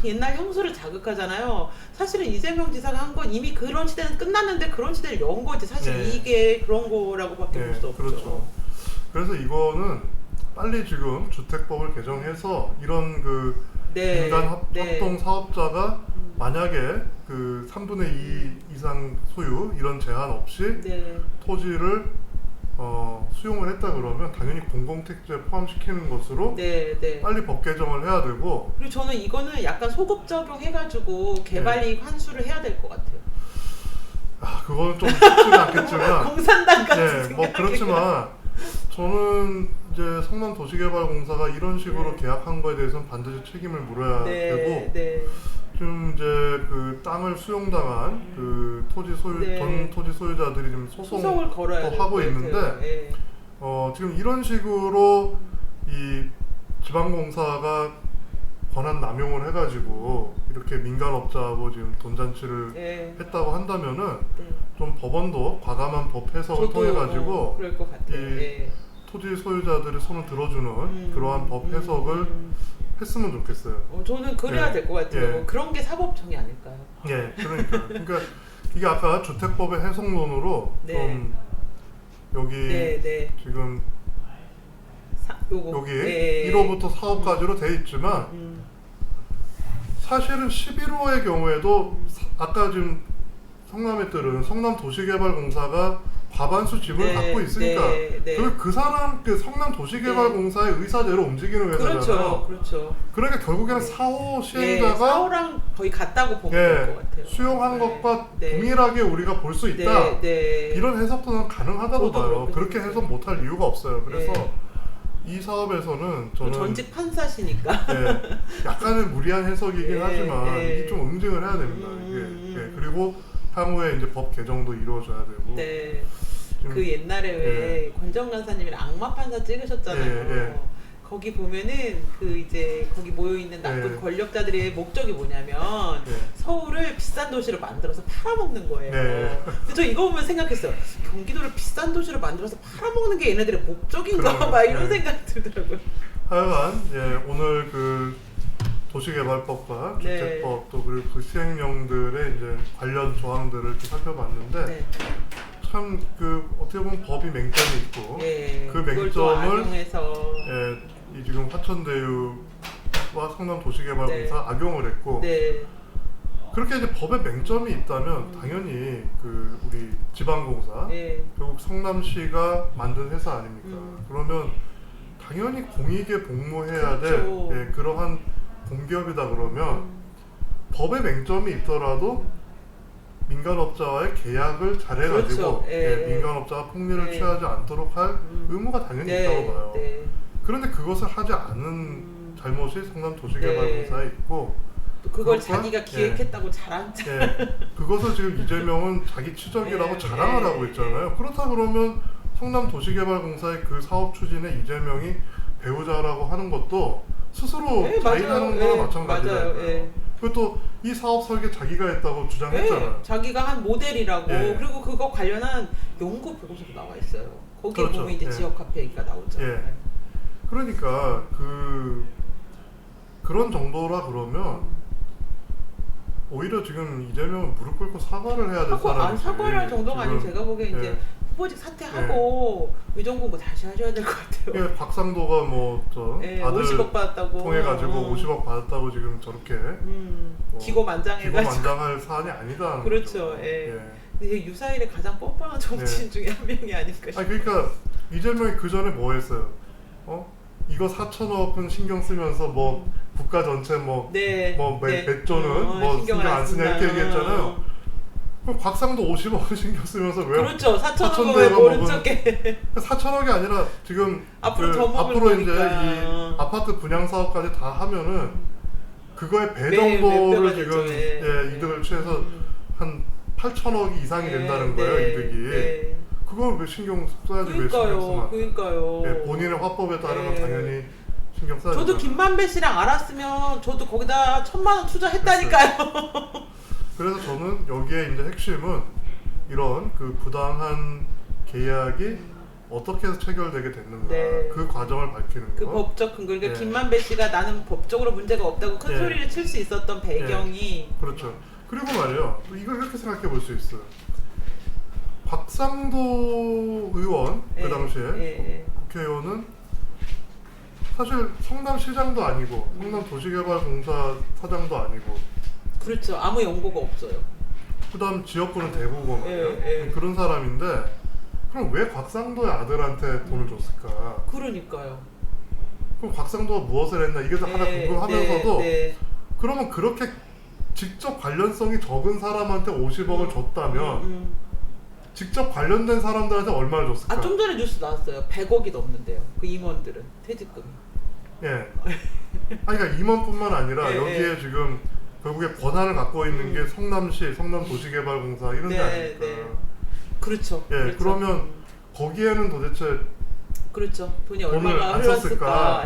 옛날 향수를 자극하잖아요. 사실은 이재명 지사가 한 건 이미 그런 시대는 끝났는데 그런 시대를 연 거지. 사실 이게 그런 거라고밖에 볼 수 없죠. 그렇죠. 그래서 이거는 빨리 지금 주택법을 개정해서 이런 그 민간 합동 사업자가 만약에 그 3분의 2 이상 소유 이런 제한 없이 토지를 수용을 했다 그러면 당연히 공공택지에 포함시키는 것으로 빨리 법 개정을 해야 되고 그리고 저는 이거는 약간 소급 적용해가지고 개발이익 환수를 해야 될 것 같아요. 그거는 좀 쉽지는 않겠지만 공산당 같은 뭐 그렇지만 저는 이제 성남도시개발공사가 이런 식으로 계약한 거에 대해서는 반드시 책임을 물어야 되고 지금 이제 그 땅을 수용당한 그 토지 소유 전 토지 소유자들이 지금 소송을 걸어야 하고 있는데 지금 이런 식으로 이 지방공사가 권한 남용을 해가지고 이렇게 민간업자하고 지금 돈잔치를 했다고 한다면은 좀 법원도 과감한 법 해석을 통해가지고 그럴 것 같아요. 이 토지 소유자들의 손을 들어주는 그러한 법 해석을 했으면 좋겠어요. 저는 그래야 될 것 같아요. 그런 게 사법청이 아닐까요? 그러니까 이게 아까 주택법의 해석론으로 좀 여기 지금 여기 1호부터 4호까지로 돼 있지만 사실은 11호의 경우에도 아까 지금 성남의들은 성남도시개발공사가 과반수 지분을 갖고 있으니까 그 사람 그 성남도시개발공사의 의사대로 움직이는 회사잖아요. 그렇죠. 그러니까 결국에는 4호 시행자가 4호랑 거의 같다고 보면 될 것 같아요. 수용한 것과 동일하게 우리가 볼 수 있다. 이런 해석도 가능하다고 봐요. 그렇게 해석 못할 이유가 없어요. 그래서 이 사업에서는 저는 전직 판사시니까 약간은 무리한 해석이긴 하지만 이게 좀 응징을 해야 됩니다. 그리고 향후에 이제 법 개정도 이루어져야 되고. 그 옛날에 왜 권정 간사님이랑 악마 판사 찍으셨잖아요. 거기 보면은 그 이제 거기 모여 있는 나쁜 권력자들의 목적이 뭐냐면 서울을 비싼 도시로 만들어서 팔아먹는 거예요. 근데 저 이거 보면 생각했어요. 경기도를 비싼 도시로 만들어서 팔아먹는 게 얘네들의 목적인가? 막 이런 생각이 들더라고요. 하여간 오늘 그 도시개발법과 주택법 또 그리고 그 시행령들의 이제 관련 조항들을 이렇게 살펴봤는데 참 그 어떻게 보면 법이 맹점이 있고 그 맹점을 이 지금 화천대유와 성남도시개발공사 악용을 했고 그렇게 이제 법에 맹점이 있다면 당연히 그 우리 지방공사 결국 성남시가 만든 회사 아닙니까? 그러면 당연히 공익에 복무해야 될 그러한 공기업이다 그러면 법에 맹점이 있더라도 민간업자와의 계약을 잘해가지고 민간업자가 폭리를 취하지 않도록 할 의무가 당연히 있다고 봐요. 그런데 그것을 하지 않은 잘못이 성남도시개발공사에 있고 또 그걸 자기가 기획했다고 자랑. 그것을 지금 이재명은 자기 추적이라고 자랑을 하고 있잖아요. 그렇다 그러면 성남도시개발공사의 그 사업 추진에 이재명이 배우자라고 하는 것도 스스로 자인하는 거나 마찬가지예요. 그리고 또 이 사업 설계 자기가 했다고 주장했잖아요. 자기가 한 모델이라고. 그리고 그거 관련한 연구 보고서도 나와 있어요. 거기에 보면 이제 지역 카페 얘기가 나오죠. 그러니까 그런 정도라 그러면 오히려 지금 이재명은 무릎 꿇고 사과를 해야 될 사람이지. 사과를 할 정도가 아니고 제가 보기엔 이제 후보직 사퇴하고 의정공부 다시 하셔야 될 것 같아요. 곽상도가 다들 50억 받았다고 통해가지고 50억 받았다고 지금 저렇게 기고만장해가지고 할 사안이 아니다. 그렇죠. 근데 유사일의 가장 뻔뻔한 정치인 중에 한 명이 아닐까 싶어요. 그러니까 이재명이 그 전에 뭐 했어요? 이거 4천억은 신경 쓰면서 국가 전체 몇 조는 신경 안 쓰냐 이렇게 얘기했잖아요. 그럼 곽상도 50억을 신경 쓰면서 왜? 그렇죠. 4천억은 왜 모른 척해? 4천억이 아니라 지금 앞으로 이제 이 아파트 분양 사업까지 다 하면은 그거의 배 정도를 지금 이득을 취해서 한 8천억 이상이 된다는 거예요, 이득이. 그걸 왜 신경 써야지? 왜 신경 쓰면? 그러니까요. 본인의 화법에 따르면 당연히 신경 써야죠. 저도 김만배 씨랑 알았으면 저도 거기다 1,000만 원 투자했다니까요. 그래서 저는 여기에 이제 핵심은 이런 그 부당한 계약이 어떻게 해서 체결되게 됐는가 그 과정을 밝히는 거. 그 법적 근거. 그러니까 김만배 씨가 나는 법적으로 문제가 없다고 큰 소리를 칠 수 있었던 배경이. 그렇죠. 그리고 말이에요. 또 이걸 이렇게 생각해 볼 수 있어요. 곽상도 의원 그 당시에 국회의원은 사실 성남시장도 아니고 성남도시개발공사 사장도 아니고. 그렇죠. 아무 연고가 없어요. 그다음 지역구는 대구고 그런 사람인데 그럼 왜 곽상도의 아들한테 돈을 줬을까? 그러니까요. 그럼 곽상도가 무엇을 했나 이게 하나 궁금하면서도 그러면 그렇게 직접 관련성이 적은 사람한테 50억을 줬다면 직접 관련된 사람들한테 얼마를 줬을까? 좀 전에 뉴스 나왔어요. 100억이 넘는데요. 그 임원들은 퇴직금. 그러니까 임원뿐만 아니라 여기에 지금 결국에 권한을 갖고 있는 게 성남시, 성남도시개발공사 이런 데 아닙니까? 그렇죠. 그러면 거기에는 도대체 돈이 얼마가 흘렀을까?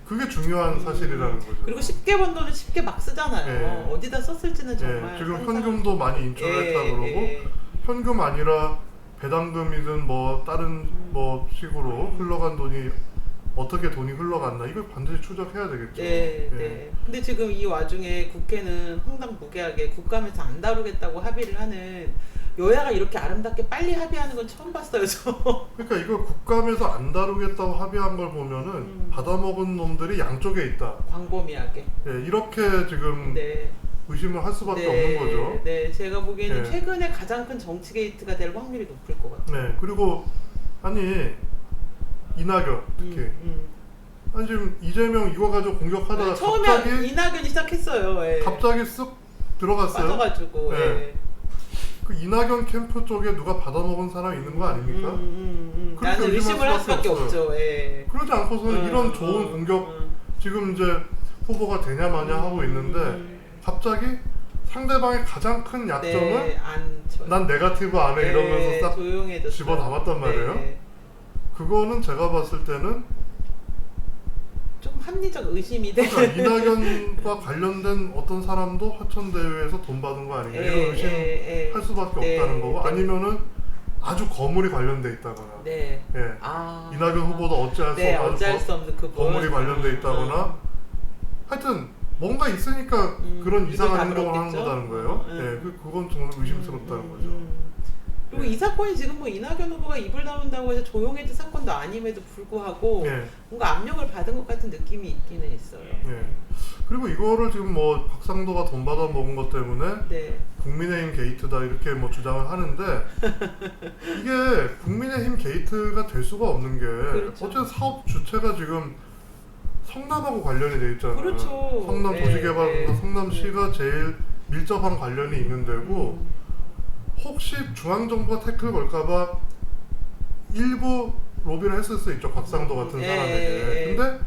그게 중요한 사실이라는 거죠. 그리고 쉽게 번 돈은 쉽게 막 쓰잖아요. 어디다 썼을지는 정말. 지금 현금도 많이 인출했다 그러고 현금 아니라 배당금이든 다른 식으로 흘러간 돈이 어떻게 돈이 흘러갔나 이걸 반드시 추적해야 되겠죠. 근데 지금 이 와중에 국회는 황당무계하게 국감에서 안 다루겠다고 합의를 하는 여야가 이렇게 아름답게 빨리 합의하는 건 처음 봤어요, 저. 그러니까 이걸 국감에서 안 다루겠다고 합의한 걸 보면은 받아먹은 놈들이 양쪽에 있다. 광범위하게. 이렇게 지금 의심을 할 수밖에 없는 거죠. 제가 보기에는 최근에 가장 큰 정치 게이트가 될 확률이 높을 것 같아요. 그리고 이낙연 특히 지금 이재명 이거 가지고 공격하다가 처음에 갑자기 이낙연이 시작했어요. 갑자기 쓱 들어갔어요. 빠져가지고. 그 이낙연 캠프 쪽에 누가 받아먹은 사람이 있는 거 아닙니까? 나는 의심을 할 수밖에 없죠. 그러지 않고서는 이런 좋은 공격 지금 이제 후보가 되냐 마냐 하고 있는데 갑자기 상대방의 가장 큰 약점을 난 네거티브 안 해 이러면서 싹 집어 담았단 말이에요. 그거는 제가 봤을 때는 합리적 의심이 되는. 그러니까 이낙연과 관련된 어떤 사람도 화천대유에서 돈 받은 거 아닌가 이런 의심할 수밖에 없다는 거고 아니면은 아주 거물이 관련돼 있다거나 네. 예. 이낙연 후보도 어찌할 수 없는 그 거물이 관련돼 있다거나 하여튼 뭔가 있으니까 그런 이상한 행동을 하는 거다는 거예요. 예, 그건 정말 의심스럽다는 거죠. 그리고 이 사건이 지금 뭐 이낙연 후보가 입을 다문다고 해서 조용해진 사건도 아님에도 불구하고 뭔가 압력을 받은 것 같은 느낌이 있기는 있어요. 그리고 이거를 지금 뭐 박상도가 돈 받아 먹은 것 때문에 국민의힘 게이트다 이렇게 뭐 주장을 하는데 이게 국민의힘 게이트가 될 수가 없는 게 어쨌든 사업 주체가 지금 성남하고 관련이 돼 있잖아요. 그렇죠. 성남 도시개발공사 성남시가 제일 밀접한 관련이 있는 데고 혹시 중앙정부가 태클 걸까봐 일부 로비를 했을 수 있죠. 박상도 같은 사람에게. 근데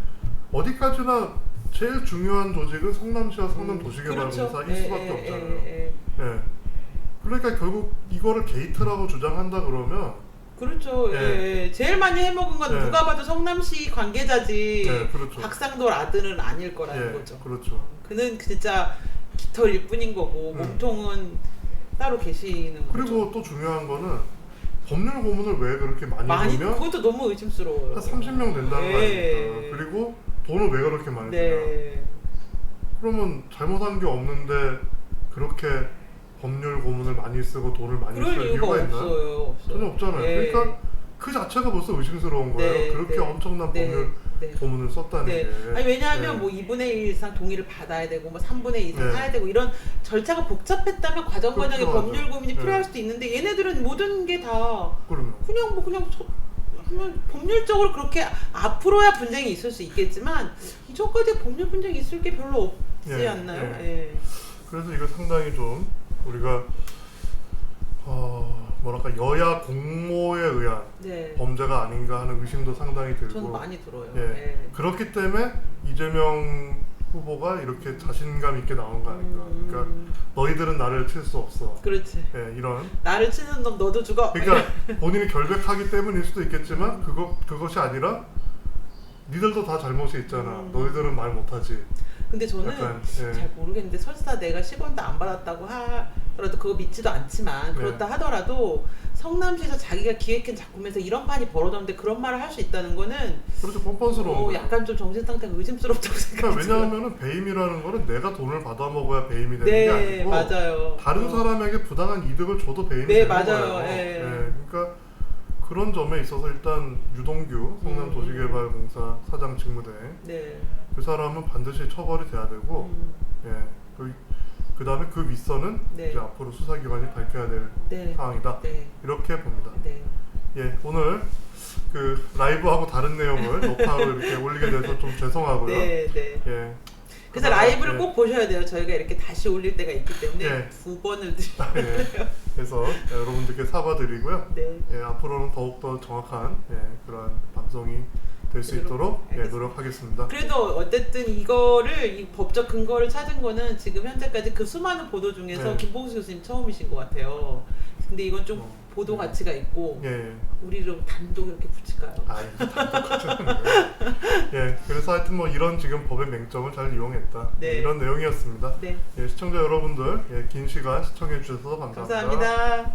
어디까지나 제일 중요한 조직은 성남시와 성남도시개발공사일 수밖에 없잖아요. 그러니까 결국 이거를 게이트라고 주장한다 그러면 그렇죠. 제일 많이 해먹은 건 누가 봐도 성남시 관계자지 그렇죠. 박상도 아들은 아닐 거라는 거죠. 그렇죠. 그는 진짜 깃털일 뿐인 거고 몸통은 따로 계시는 거죠. 그리고 또 중요한 거는 법률 고문을 왜 그렇게 많이 주면 그것도 너무 의심스러워요. 한 30명 된다는 거 아닙니까? 그리고 돈을 왜 그렇게 많이 주냐? 그러면 잘못한 게 없는데 그렇게 법률 고문을 많이 쓰고 돈을 많이 쓸 이유가 있나? 없어요. 전혀 없잖아요. 그러니까 그 자체가 벌써 의심스러운 거예요. 그렇게 엄청난 법률 고문을 썼다는 게. 아니 왜냐하면 뭐 2분의 1 이상 동의를 받아야 되고 뭐 3분의 2 이상 사야 되고 이런 절차가 복잡했다면 과정에 법률 고문이 필요할 수도 있는데 얘네들은 모든 게 다 그냥 법률적으로 그렇게 앞으로야 분쟁이 있을 수 있겠지만 이전까지 법률 분쟁이 있을 게 별로 없지 않나요? 그래서 이거 상당히 좀 우리가 뭐랄까 여야 공모에 의한 범죄가 아닌가 하는 의심도 상당히 들고 저는 많이 들어요. 그렇기 때문에 이재명 후보가 이렇게 자신감 있게 나온 거 아닌가. 그러니까 너희들은 나를 칠 수 없어. 그렇지. 이런 나를 치는 놈 너도 죽어. 그러니까 본인이 결백하기 때문일 수도 있겠지만 그것이 아니라 니들도 다 잘못이 있잖아. 너희들은 말 못하지. 근데 저는 잘 모르겠는데 설사 내가 10원도 안 받았다고 하더라도 그거 믿지도 않지만 그렇다 하더라도 성남시에서 자기가 기획한 작품에서 이런 판이 벌어졌는데 그런 말을 할 수 있다는 거는 그렇죠. 뻔뻔스러운 약간 좀 정신 상태가 의심스럽다고 생각해요. 왜냐하면 배임이라는 거는 내가 돈을 받아 먹어야 배임이 되는 게 아니고 맞아요. 다른 사람에게 부당한 이득을 줘도 배임이 되는 맞아요. 거예요. 그러니까 그런 점에 있어서 일단 유동규 성남도시개발공사 사장 직무대행 그 사람은 반드시 처벌이 돼야 되고 그 다음에 그 윗선은 이제 앞으로 수사기관이 밝혀야 될 상황이다 이렇게 봅니다. 오늘 그 라이브하고 다른 내용을 녹화로 이렇게 올리게 돼서 좀 죄송하고요. 그래서 라이브를 꼭 보셔야 돼요. 저희가 이렇게 다시 올릴 때가 있기 때문에 2번을 드려요. 그래서 여러분들께 사과드리고요. 앞으로는 더욱더 정확한 그런 방송이 될 수 있도록 노력하겠습니다. 그래도 어쨌든 이거를 이 법적 근거를 찾은 거는 지금 현재까지 그 수많은 보도 중에서 김봉수 교수님 처음이신 것 같아요. 근데 이건 좀 보도 가치가 있고 우리를 단독 이렇게 붙일까요? 그래서 하여튼 뭐 이런 지금 법의 맹점을 잘 이용했다 이런 내용이었습니다. 시청자 여러분들 긴 시간 시청해 주셔서 감사합니다. 감사합니다.